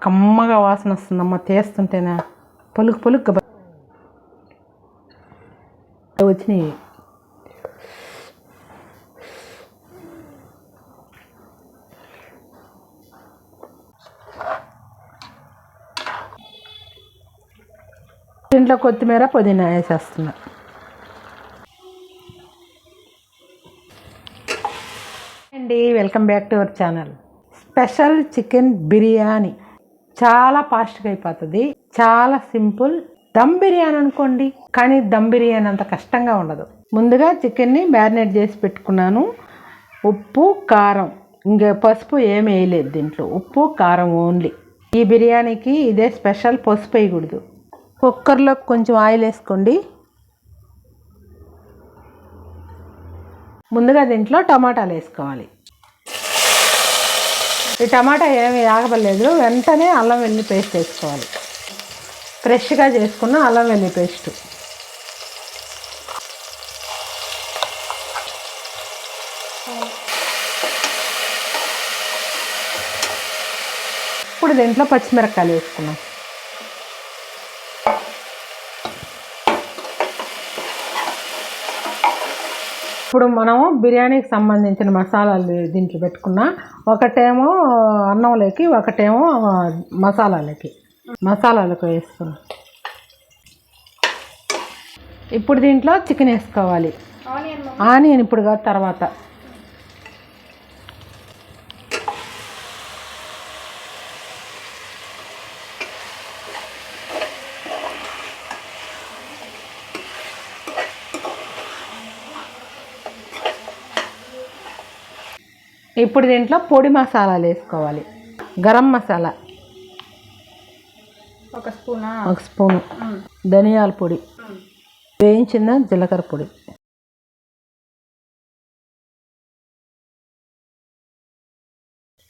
కమ్మగా వాసన వస్తుందమ్మ తీస్తుంటేనే పలుకు వచ్చినాయి. దీంట్లో కొత్తిమీర పుదీనా వేసేస్తున్నా. అండి, welcome back to our channel. Special chicken biryani చాలా ఫాస్ట్గా అయిపోతుంది, చాలా సింపుల్. దమ్ బిర్యానీ అనుకోండి, కానీ దమ్ బిర్యానీ అంత కష్టంగా ఉండదు. ముందుగా చికెన్ని మ్యారినేట్ చేసి పెట్టుకున్నాను. ఉప్పు కారం, ఇంకా పసుపు ఏమి వేయలేదు దీంట్లో, ఉప్పు కారం ఓన్లీ. ఈ బిర్యానీకి ఇదే స్పెషల్, పసుపు వేయకూడదు. కుక్కర్లో కొంచెం ఆయిల్ వేసుకోండి. ముందుగా దీంట్లో టమాటాలు వేసుకోవాలి. ఈ టమాటా ఏమీ ఆగబడలేదు, వెంటనే అల్లం వెల్లుల్లి పేస్ట్ వేసుకోవాలి. ఫ్రెష్గా చేసుకున్న అల్లం వెల్లుల్లి పేస్ట్. ఇప్పుడు దీంట్లో పచ్చిమిరపకాయలు వేసుకున్నాం. ఇప్పుడు మనము బిర్యానీకి సంబంధించిన మసాలాలు దీంట్లో పెట్టుకున్నా. ఒకటేమో అన్నంలోకి, ఒకటేమో మసాలాలకు వేసుకున్నాం. ఇప్పుడు దీంట్లో చికెన్ వేసుకోవాలి. ఆనియన్ ఇప్పుడు కాదు, తర్వాత. ఇప్పుడు దీంట్లో పొడి మసాలాలు వేసుకోవాలి. గరం మసాలా ఒక స్పూను, ధనియాల పొడి, వేయించిన జీలకర్ర పొడి.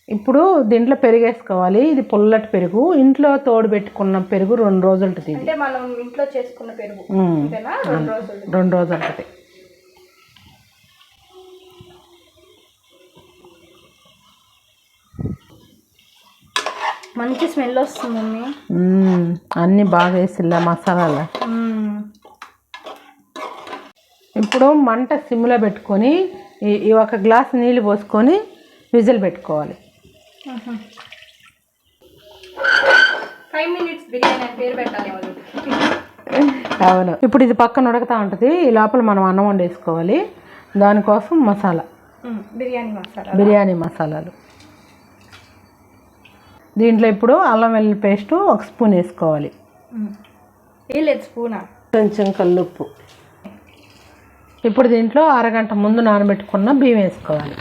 ఇప్పుడు దీంట్లో పెరుగు వేసుకోవాలి. ఇది పుల్లటి పెరుగు, ఇంట్లో తోడు పెట్టుకున్న పెరుగు 2 రోజులు ఉంటుంది. మనం ఇంట్లో చేసుకున్న పెరుగు 2 రోజులు ఉంటుంది. మంచి స్మెల్ వస్తుంది. అన్నీ బాగా వేసిల్లా మసాలాలు. ఇప్పుడు మంట సిమ్లో పెట్టుకొని ఈ 1 గ్లాస్ నీళ్ళు పోసుకొని విజిల్ పెట్టుకోవాలి. 5 minutes బిర్యానీ అని పేరు పెట్టాలి. అవును. ఇప్పుడు ఇది పక్కన ఉడకతా ఉంటుంది, ఈ లోపల మనం అన్నం వండేసుకోవాలి. దానికోసం బిర్యానీ మసాలాలు. దీంట్లో ఇప్పుడు అల్లం వెల్లుల్లి పేస్టు 1 స్పూన్ వేసుకోవాలి. కొంచెం కల్లుప్పు. ఇప్పుడు దీంట్లో అరగంట ముందు నానబెట్టుకున్న బియ్యం వేసుకోవాలి.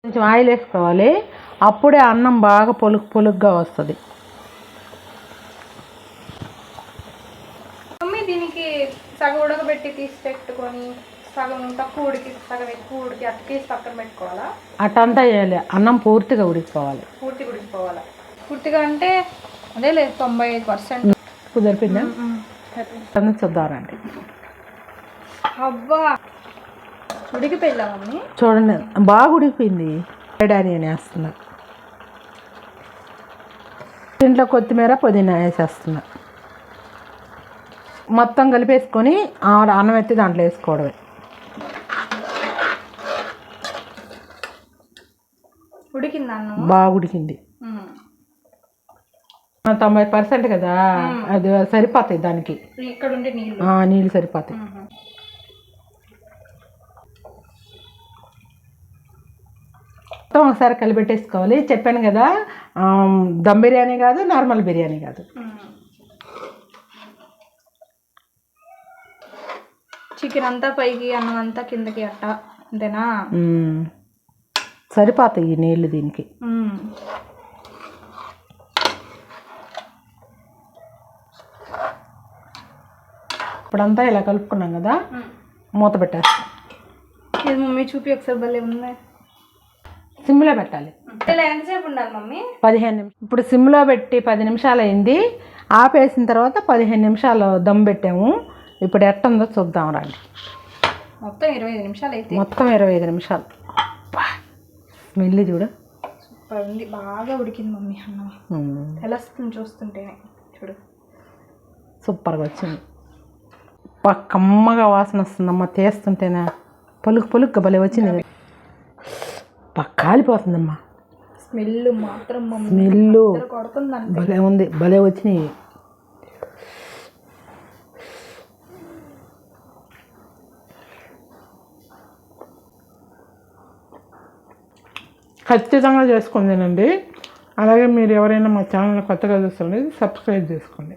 కొంచెం ఆయిల్ వేసుకోవాలి. అప్పుడే అన్నం బాగా పొలుగ్గా వస్తుంది. దీనికి సగం ఉడకబెట్టి తీసి పెట్టుకొని, సగం తక్కువ ఉడికి సగం ఎక్కువ ఉడికి అట్లా తీసి పక్కన పెట్టుకోవాలా? అటంతా వేయాలి. అన్నం పూర్తిగా ఉడికిపోవాలి. పూర్తిగా అంటే అదే లేదు, 95%. కుదిరిపోయిందా? చూద్దామండి. అబ్బా, ఉడికిపోయిందా మమ్మీ? చూడండి, బాగా ఉడికిపోయింది. బిర్యానీ వేస్తున్నా. దీంట్లో కొత్తిమీర పుదీనా వేసేస్తున్నా. మొత్తం కలిపేసుకొని అన్నం ఎత్తి దాంట్లో వేసుకోవడమే. ఉడికిందా? బాగా ఉడికింది. 90% కదా, అది సరిపోతాయి దానికి. నీళ్ళు సరిపోతాయి. మొత్తం ఒకసారి కలిపెట్టేసుకోవాలి. చెప్పాను కదా, దమ్ బిర్యానీ కాదు, నార్మల్ బిర్యానీ కాదు. చికెన్ అంతా పైకి, అన్నం అంతా కిందకి, అట్ట అంతేనా? సరిపోతాయి ఈ నీళ్ళు దీనికి. ఇప్పుడంతా ఇలా కలుపుకున్నాం కదా, మూత పెట్టేస్తాం. ఇది మమ్మీ చూపి ఒకసారి, భలే ఉన్నాయి. సిమ్లో పెట్టాలి. ఇలా ఎంతసేపు ఉండాలి మమ్మీ? 15 నిమిషాలు. ఇప్పుడు సిమ్లో పెట్టి 10 నిమిషాలు అయింది. ఆపేసిన తర్వాత 15 నిమిషాలు దమ్ పెట్టాము. ఇప్పుడు ఎట్టుందో చూద్దాం రండి. మొత్తం 25 నిమిషాలు అయితే. మొత్తం 25 నిమిషాలు. స్మెల్ చూడు, సూపర్ ఉంది. బాగా ఉడికింది మమ్మీ అన్నం. తెలుస్తుంది చూస్తుంటేనే. చూడు సూపర్గా వచ్చింది. కమ్మగా వాసన వస్తుందమ్మా, తీస్తుంటేనే పలుకు భలే వచ్చింది. కాలిపోతుందమ్మా స్మెల్ మాత్రం. స్మెల్ కొడుతుందండి. భలే ఉంది, భలే వచ్చినాయి. ఖచ్చితంగా చేసుకోండి. అలాగే మీరు ఎవరైనా మా ఛానల్ కొత్తగా చూస్తుంటే సబ్స్క్రైబ్ చేసుకోండి.